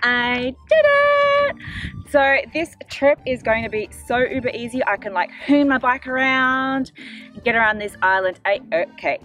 I did it! So this trip is going to be so uber easy. I can like hoon my bike around, get around this island a-okay.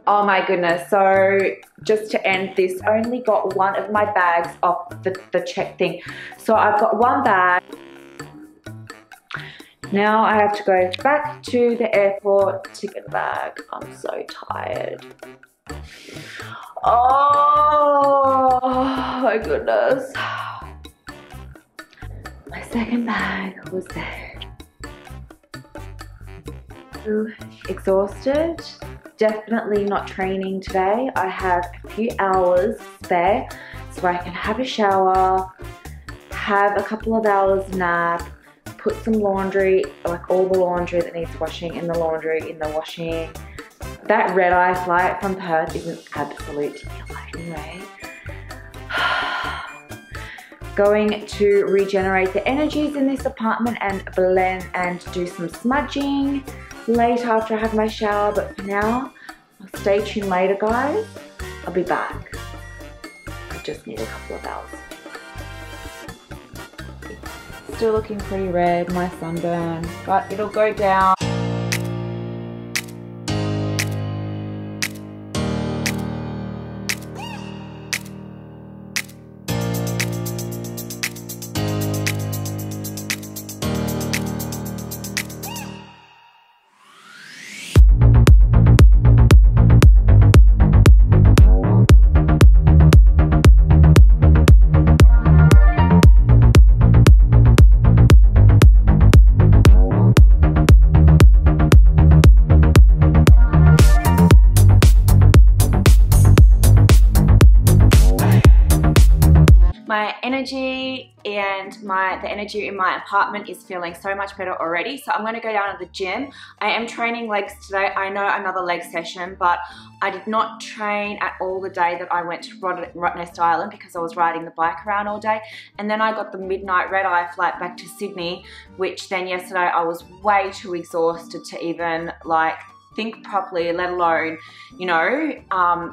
Oh my goodness, so just to end this, I only got one of my bags off the check thing. So I've got one bag. Now I have to go back to the airport to get a bag. I'm so tired. Oh my goodness. My second bag was there. So exhausted. Definitely not training today. I have a few hours spare so I can have a shower, have a couple of hours nap, put some laundry, like all the laundry that needs washing in the laundry, in the washing. That red eye flight from Perth is an absolute killer anyway. Going to regenerate the energies in this apartment and blend and do some smudging later after I have my shower, but for now, I'll stay tuned later guys. I'll be back. I just need a couple of hours. Still looking pretty red, my sunburn, but it'll go down. My energy and the energy in my apartment is feeling so much better already. So I'm going to go down to the gym. I am training legs today. I know another leg session, but I did not train at all the day that I went to Rottnest Island because I was riding the bike around all day. And then I got the midnight red-eye flight back to Sydney, which then yesterday I was way too exhausted to even like think properly, let alone, you know,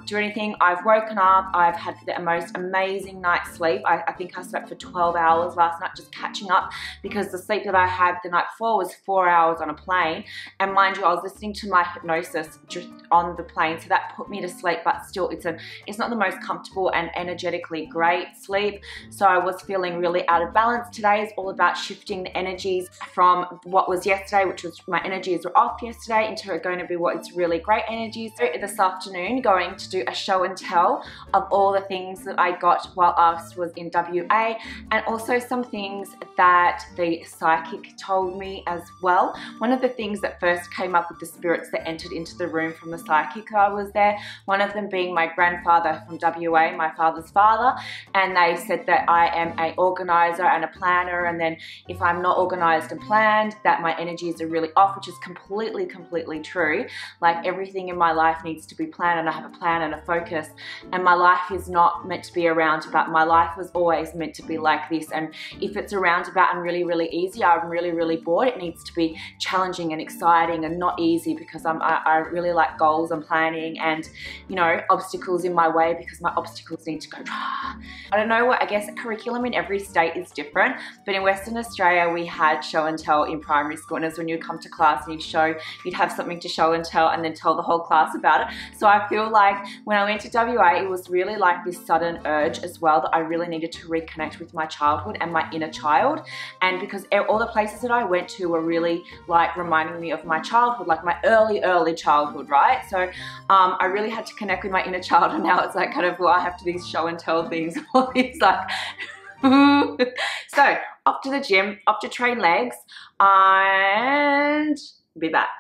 do anything. I've woken up, I've had the most amazing night's sleep. I think I slept for 12 hours last night just catching up because the sleep that I had the night before was 4 hours on a plane. And mind you, I was listening to my hypnosis just on the plane, so that put me to sleep, but still it's not the most comfortable and energetically great sleep. So I was feeling really out of balance. Today is all about shifting the energies from what was yesterday, which was my energies were off yesterday, into going to be what is really great energies. So this afternoon going to do a show and tell of all the things that I got while I was in WA, and also some things that the psychic told me as well. One of the things that first came up with the spirits that entered into the room from the psychic I was there, one of them being my grandfather from WA, my father's father, and they said that I am an organizer and a planner, and then if I'm not organized and planned, that my energies are really off, which is completely true. Like everything in my life needs to be planned, and I have a plan and a focus, and my life is not meant to be a roundabout. My life was always meant to be like this, and if it's a roundabout and really easy, I'm really bored. It needs to be challenging and exciting and not easy, because I really like goals and planning and, you know, obstacles in my way, because my obstacles need to go. I don't know what, I guess curriculum in every state is different, but in Western Australia we had show and tell in primary school, and as when you come to class and you'd have something to show show and tell and then tell the whole class about it. So I feel like when I went to WA, it was really like this sudden urge as well that I really needed to reconnect with my childhood and my inner child. And because all the places that I went to were really like reminding me of my childhood, like my early childhood, right? So I really had to connect with my inner child, and now it's like kind of, well, I have to these show and tell things, all these like so off to the gym, off to train legs, and be back.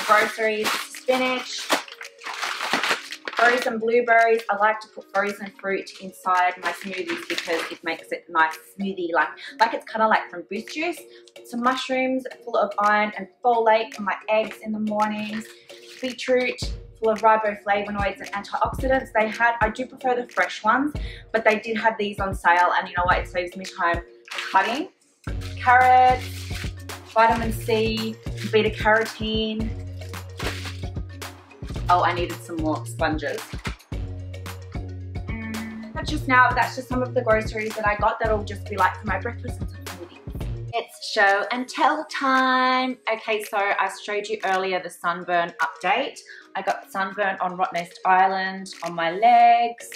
Groceries, spinach, frozen blueberries. I like to put frozen fruit inside my smoothies because it makes it nice smoothie, like it's kind of like from boost juice. Some mushrooms full of iron and folate for my eggs in the mornings. Beetroot full of riboflavonoids and antioxidants. I do prefer the fresh ones, but they did have these on sale, and you know what, it saves me time cutting. Carrots, vitamin C, beta carotene. Oh, I needed some more sponges. That's just some of the groceries that I got that'll just be like for my breakfast and some smoothies. It's show and tell time. Okay, so I showed you earlier the sunburn update. I got sunburn on Rottnest Island on my legs.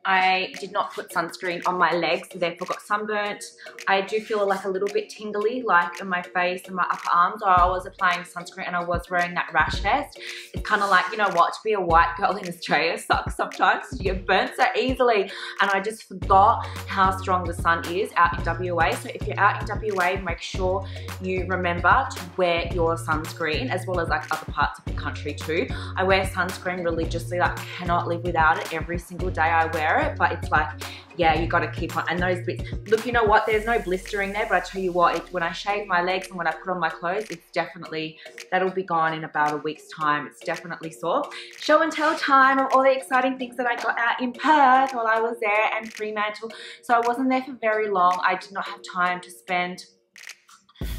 I did not put sunscreen on my legs, so therefore got sunburnt. I do feel like a little bit tingly, like in my face and my upper arms. I was applying sunscreen and I was wearing that rash vest. It's kind of like, you know what, to be a white girl in Australia sucks sometimes. You get burnt so easily. And I just forgot how strong the sun is out in WA. So if you're out in WA, make sure you remember to wear your sunscreen, as well as like other parts of the country too. I wear sunscreen religiously, like cannot live without it. Every single day I wear it, but it's like, yeah, you got to keep on. And those bits, look, you know what, there's no blistering there, but I tell you what, when I shave my legs and when I put on my clothes, it's definitely, that'll be gone in about a week's time. It's definitely sore. Show and tell time of all the exciting things that I got out in Perth while I was there, and Fremantle. So I wasn't there for very long. I did not have time to spend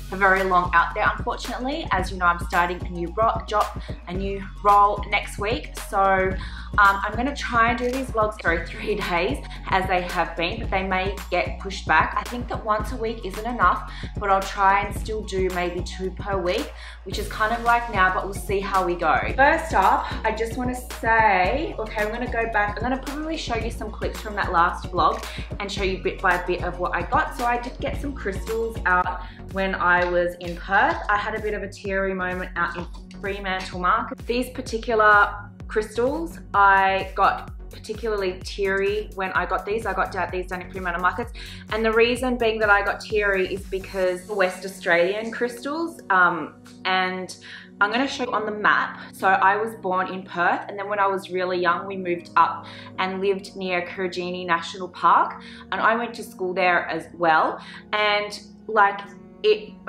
very long out there, unfortunately. As you know, I'm starting a new job, a new role next week. So I'm going to try and do these vlogs for 3 days as they have been, but they may get pushed back. I think that once a week isn't enough, but I'll try and still do maybe 2 per week, which is kind of like now, but we'll see how we go. First up, I just want to say, okay, I'm going to go back. I'm going to probably show you some clips from that last vlog and show you bit by bit of what I got. So I did get some crystals out when I was in Perth. I had a bit of a teary moment out in Fremantle Market. These particular crystals, I got particularly teary when I got these. I got these down in Fremantle Markets, and the reason being that I got teary is because West Australian crystals, and I'm going to show you on the map. So I was born in Perth, and then when I was really young we moved up and lived near Kurrajini National Park, and I went to school there as well. And like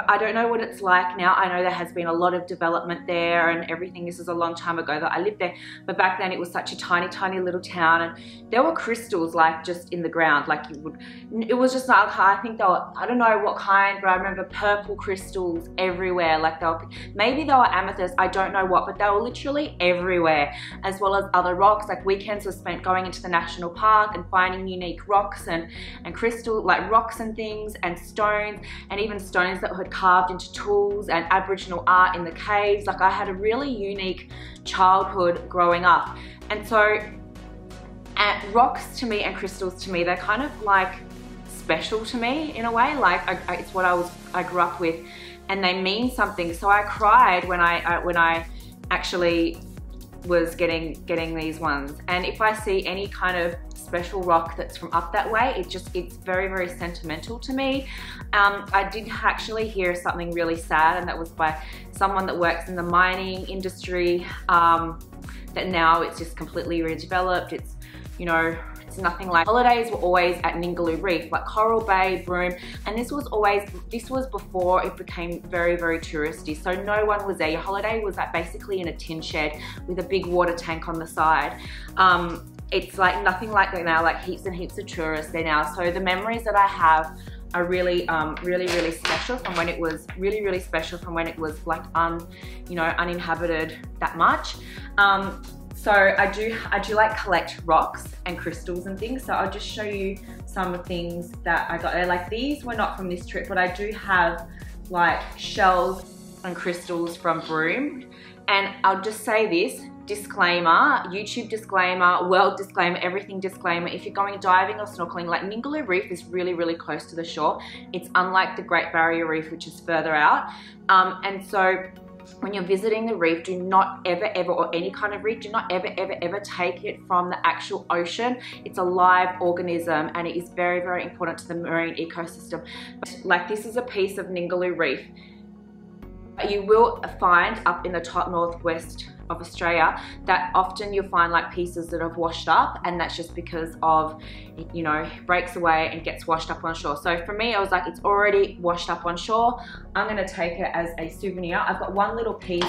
I don't know what it's like now. I know there has been a lot of development there and everything. This is a long time ago that I lived there, but back then it was such a tiny little town, and there were crystals like just in the ground, like it was just like, I think they were, I don't know what kind, but I remember purple crystals everywhere. Like maybe they were amethyst, I don't know what, but they were literally everywhere, as well as other rocks. Like weekends were spent going into the national park and finding unique rocks and crystal, like rocks and things, and stones, and even stones that had carved into tools, and Aboriginal art in the caves. Like I had a really unique childhood growing up. And so rocks to me and crystals to me, they're kind of like special to me in a way. Like it's what I grew up with, and they mean something. So I cried when I actually was getting these ones. And if I see any kind of special rock that's from up that way, it's very sentimental to me. I did actually hear something really sad, and that was by someone that works in the mining industry, that now it's just completely redeveloped. It's, you know, it's nothing like. Holidays were always at Ningaloo Reef, like Coral Bay, Broome, and this was before it became very touristy, so no one was there. Your holiday was basically in a tin shed with a big water tank on the side. It's like nothing like that now, like heaps and heaps of tourists there now. So the memories that I have are really special from when it was really special from when it was like uninhabited that much. So I do like collect rocks and crystals and things. So I'll just show you some of the things that I got there. Like these were not from this trip, but I do have like shells and crystals from Broome. And I'll just say this, disclaimer, YouTube disclaimer, world disclaimer, everything disclaimer. If you're going diving or snorkeling, like Ningaloo Reef is really close to the shore. It's unlike the Great Barrier Reef, which is further out. And so when you're visiting the reef, do not ever, or any kind of reef, do not ever take it from the actual ocean. It's a live organism, and it is very important to the marine ecosystem. Like this is a piece of Ningaloo Reef. You will find up in the top northwest of Australia that often you'll find like pieces that have washed up, and that's just because of, you know, breaks away and gets washed up on shore. So for me, I was like, it's already washed up on shore. I'm gonna take it as a souvenir. I've got one little piece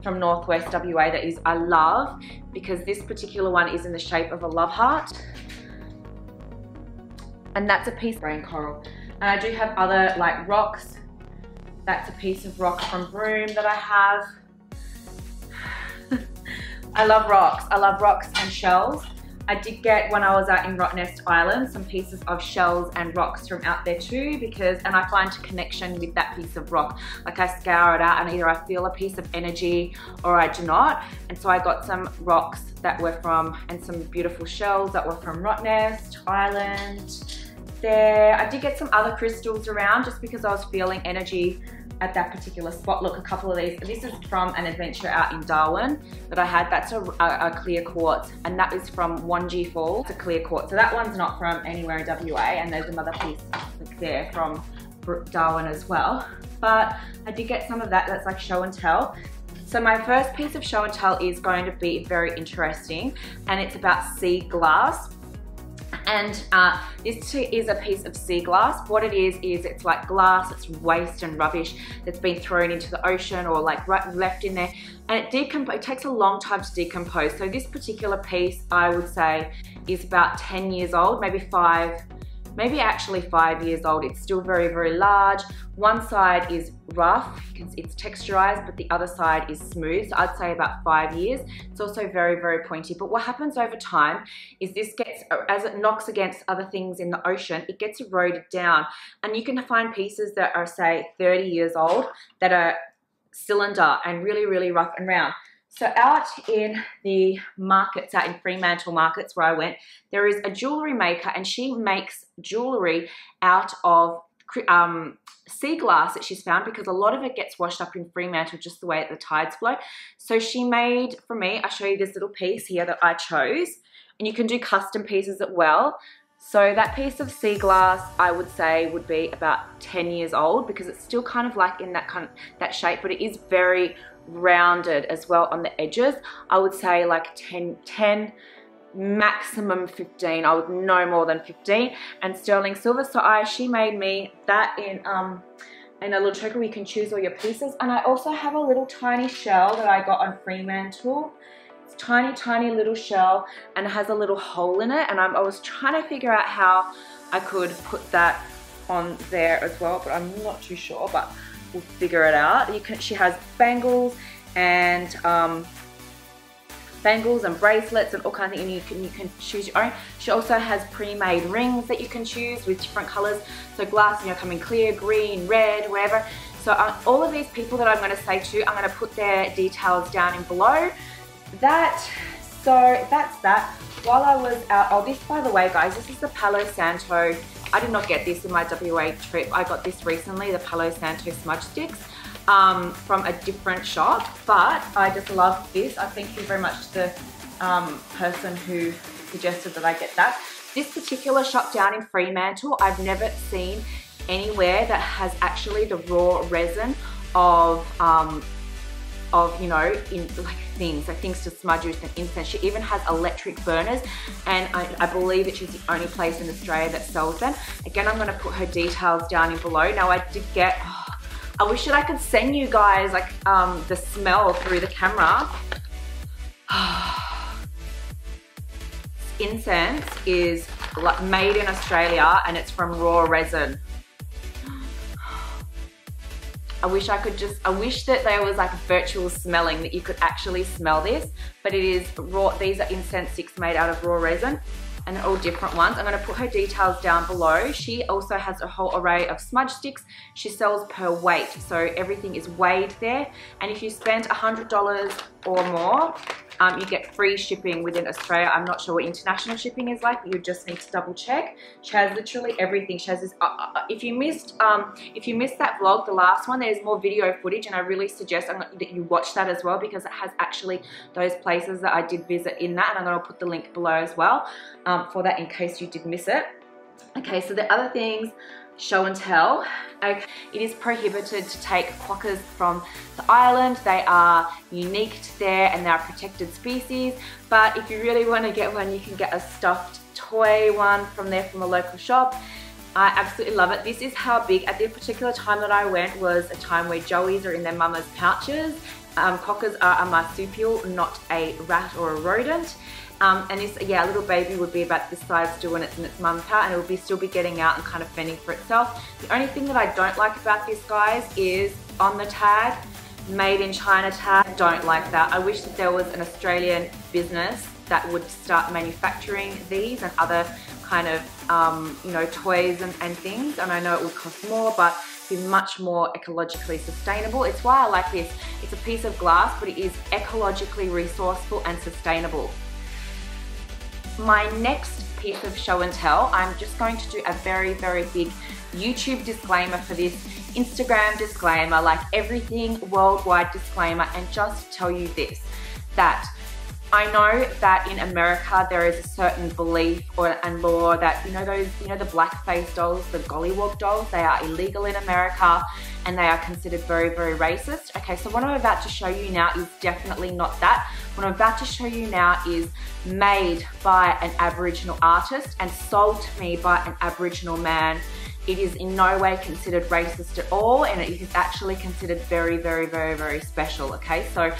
from Northwest WA that is I love, because this particular one is in the shape of a love heart, and that's a piece of rain coral. And I do have other like rocks. That's a piece of rock from Broome that I have. I love rocks. I love rocks and shells. I did get, when I was out in Rottnest Island, some pieces of shells and rocks from out there too, and I find a connection with that piece of rock. Like I scour it out and either I feel a piece of energy or I do not. And so I got some rocks that were from, and some beautiful shells that were from Rottnest Island. There, I did get some other crystals around just because I was feeling energy at that particular spot. Look, a couple of these. This is from an adventure out in Darwin that I had. That's a clear quartz, and that is from Wangi Falls. It's a clear quartz. So that one's not from anywhere in WA, and there's another piece there from Darwin as well. But I did get some of that. That's like show and tell. So my first piece of show and tell is going to be very interesting, and it's about sea glass. And this is a piece of sea glass. What it is it's like glass, it's waste and rubbish that's been thrown into the ocean or like left in there, and it takes a long time to decompose. So this particular piece, I would say, is about 10 years old, maybe actually 5 years old. It's still very large. One side is rough, it's texturized, but the other side is smooth. So I'd say about 5 years. It's also very pointy. But what happens over time is this gets, as it knocks against other things in the ocean, it gets eroded down. And you can find pieces that are, say, 30 years old that are cylinder and really rough and round. So out in the markets, out in Fremantle markets where I went, there is a jewellery maker, and she makes jewellery out of sea glass that she's found, because a lot of it gets washed up in Fremantle just the way that the tides flow. So she made, for me, I'll show you this little piece here that I chose, and you can do custom pieces as well. So that piece of sea glass, I would say, would be about 10 years old, because it's still kind of like in that shape, but it is very rounded as well on the edges. I would say like 10, maximum 15. I would no more than 15. And sterling silver. So she made me that in in a little choker where you can choose all your pieces. And I also have a little tiny shell that I got on Fremantle. It's tiny, tiny little shell, and it has a little hole in it. And I was trying to figure out how I could put that on there as well, but I'm not too sure, but we'll figure it out. She has bangles and bracelets and all kinds of things, and you can choose your own. She also has pre-made rings that you can choose with different colors. So glass, you know, come in clear, green, red, whatever. So all of these people that I'm going to say to, I'm going to put their details down in below. So that's that. While I was out, oh, this, by the way, guys, this is the Palo Santo. I did not get this in my WA trip. I got this recently, the Palo Santo smudge sticks from a different shop, but I just love this. I thank you very much to the person who suggested that I get that. This particular shop down in Fremantle, I've never seen anywhere that has actually the raw resin of you know, in like things to smudge with and incense. She even has electric burners, and I believe that she's the only place in Australia that sells them. Again, I'm going to put her details down in below. Now I did get, I wish that I could send you guys like the smell through the camera. Incense is like made in Australia, and it's from raw resin. I wish that there was like virtual smelling, that you could actually smell this, but it is raw. These are incense sticks made out of raw resin, and they're all different ones. I'm going to put her details down below. She also has a whole array of smudge sticks. She sells per weight, so everything is weighed there. And if you spend $100 or more, you get free shipping within Australia. I'm not sure what international shipping is like, but you just need to double check. She has literally everything. She has this, if you missed that vlog, the last one, there's more video footage, and I really suggest that you watch that as well, because it has actually those places that I did visit in that, and I'm going to put the link below as well for that in case you did miss it. Okay, so the other things, show and tell. Okay. It is prohibited to take quokkas from the island. They are unique to there, and they are protected species. But if you really want to get one, you can get a stuffed toy one from there, from a local shop. I absolutely love it. This is how big, at the particular time that I went, was a time where joeys are in their mama's pouches. Quokkas are a marsupial, not a rat or a rodent. And this, yeah, a little baby would be about this size still when it's in its mum's pouch, and it will still be getting out and kind of fending for itself. The only thing that I don't like about this, guys, is on the tag, made in China tag. I don't like that. I wish that there was an Australian business that would start manufacturing these and other kind of, you know, toys and things. And I know it would cost more, but be much more ecologically sustainable. It's why I like this. It's a piece of glass, but it is ecologically resourceful and sustainable. My next piece of show and tell, I'm just going to do a very, very big YouTube disclaimer for this, Instagram disclaimer, like everything worldwide disclaimer, and just tell you this, that I know that in America there is a certain belief and law that, you know, those, you know, the blackface dolls, the gollywog dolls, they are illegal in America, and they are considered very, very racist. Okay, so what I'm about to show you now is definitely not that. What I'm about to show you now is made by an Aboriginal artist and sold to me by an Aboriginal man. It is in no way considered racist at all, and it is actually considered very, very, very, very special, okay? So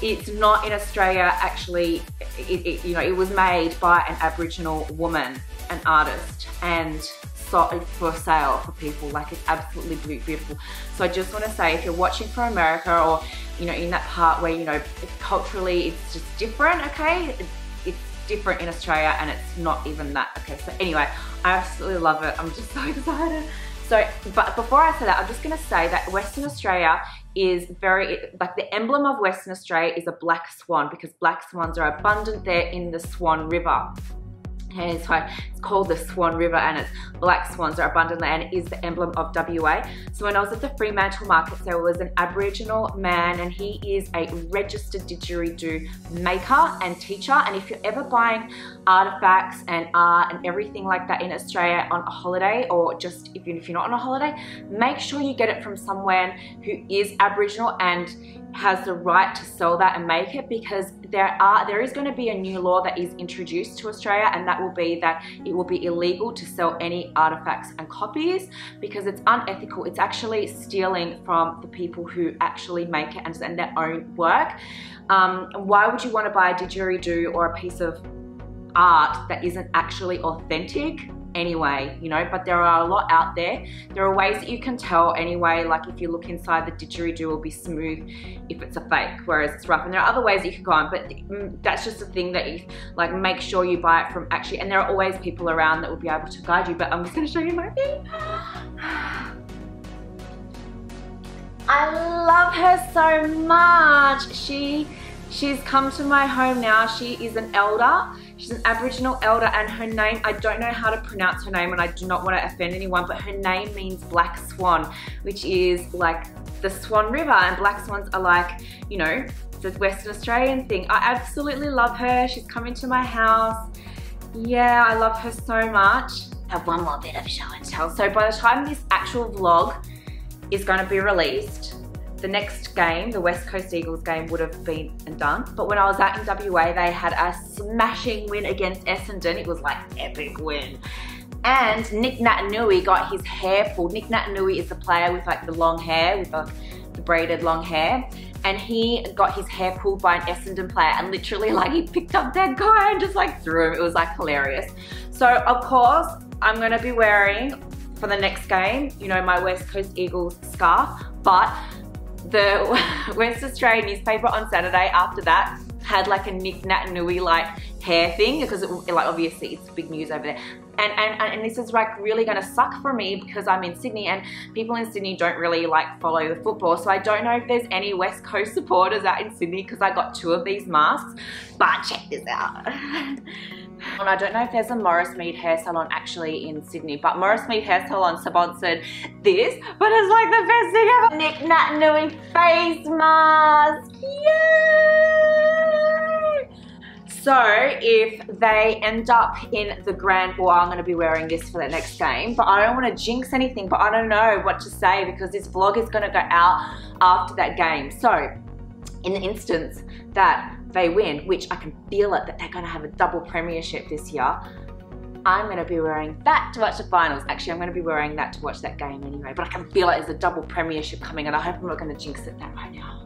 it's not in Australia, actually, you know, it was made by an Aboriginal woman, an artist, and sold for sale for people. Like, it's absolutely beautiful. So I just want to say, if you're watching from America, or, you know, in that part where, you know, culturally it's just different, okay? It's different in Australia, and it's not even that, okay? So anyway, I absolutely love it. I'm just so excited. So, but before I say that, I'm just going to say that Western Australia is very, like, the emblem of Western Australia is a black swan, because black swans are abundant there in the Swan River. And so it's called the Swan River, and it's black swans are abundant there, and it is the emblem of WA. So when I was at the Fremantle market, there was an Aboriginal man, and he is a registered didgeridoo maker and teacher. And if you're ever buying artifacts and art and everything like that in Australia on a holiday, or just even if you're not on a holiday, make sure you get it from someone who is Aboriginal and has the right to sell that and make it, because there is going to be a new law that is introduced to Australia, and that will be that it will be illegal to sell any artifacts and copies, because it's unethical. It's actually stealing from the people who actually make it and their own work. Why would you want to buy a didgeridoo or a piece of art that isn't actually authentic anyway, you know? But there are a lot out there. There are ways that you can tell anyway, like if you look inside, the didgeridoo will be smooth if it's a fake, whereas it's rough. And there are other ways that you can go on, but that's just a thing that you, like, make sure you buy it from actually, and there are always people around that will be able to guide you. But I'm just gonna show you my thing. I love her so much. She's come to my home now. She is an elder. She's an Aboriginal elder, and her name, I don't know how to pronounce her name, and I do not want to offend anyone, but her name means Black Swan, which is like the Swan River, and black swans are like, you know, the Western Australian thing. I absolutely love her. She's come into my house. Yeah, I love her so much. I have one more bit of show and tell. So by the time this actual vlog is going to be released, the next game, the West Coast Eagles game, would have been done. But when I was out in WA, they had a smashing win against Essendon. It was like epic win. And Nick Natanui got his hair pulled. Nick Natanui is the player with like the long hair, with the braided long hair. And he got his hair pulled by an Essendon player, and literally like he picked up that guy and just like threw him. It was like hilarious. So of course, I'm gonna be wearing, for the next game, you know, my West Coast Eagles scarf, but the West Australian newspaper on Saturday after that had like a Nick Natanui like hair thing, because it, like obviously it's big news over there. And this is like really gonna suck for me because I'm in Sydney, and people in Sydney don't really like follow the football. So I don't know if there's any West Coast supporters out in Sydney, because I got 2 of these masks. But check this out. And I don't know if there's a Morris Mead hair salon actually in Sydney, but Morris Mead hair salon sponsored this, but it's like the best thing ever. Nick Natanui face mask, yay! So if they end up in the grand, well, I'm gonna be wearing this for the next game, but I don't wanna jinx anything, but I don't know what to say because this vlog is gonna go out after that game. So in the instance that they win, which I can feel it, that they're gonna have a double premiership this year, I'm gonna be wearing that to watch the finals. Actually, I'm gonna be wearing that to watch that game anyway, but I can feel it as a double premiership coming, and I hope I'm not gonna jinx it that right now.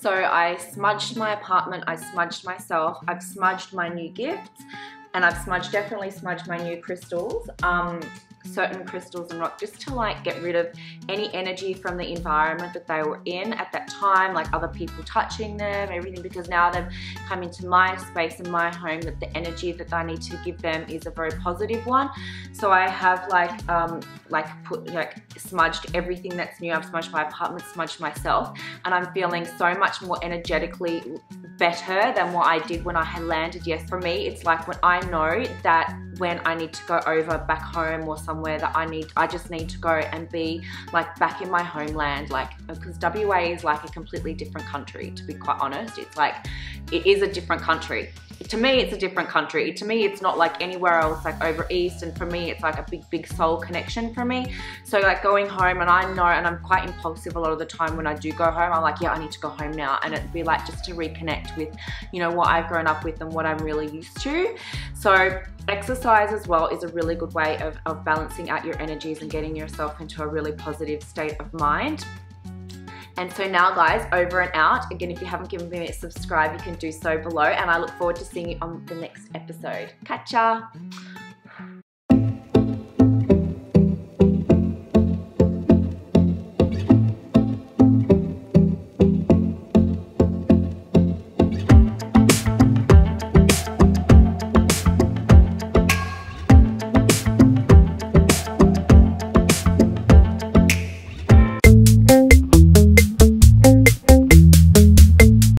So I smudged my apartment, I smudged myself, I've smudged my new gifts, and I've definitely smudged my new crystals, certain crystals and rock, just to like get rid of any energy from the environment that they were in at that time, like other people touching them, everything, because now they've come into my space and my home, that the energy that I need to give them is a very positive one. So I have smudged everything that's new. I've smudged my apartment, smudged myself, and I'm feeling so much more energetically better than what I did when I had landed. Yes, for me, it's like when I know that when I need to go over back home or somewhere that I just need to go and be like back in my homeland, like, because WA is like a completely different country, to be quite honest. It's like, it is a different country. To me, it's a different country. To me, it's not like anywhere else, like over east, and for me, it's like a big soul connection for me. So like going home, and I know, and I'm quite impulsive a lot of the time when I do go home, I'm like, yeah, I need to go home now, and it'd be like just to reconnect with, you know, what I've grown up with and what I'm really used to. So exercise as well is a really good way of balancing out your energies and getting yourself into a really positive state of mind. And so now guys, over and out. Again, if you haven't given me a subscribe, you can do so below, and I look forward to seeing you on the next episode. Catch ya!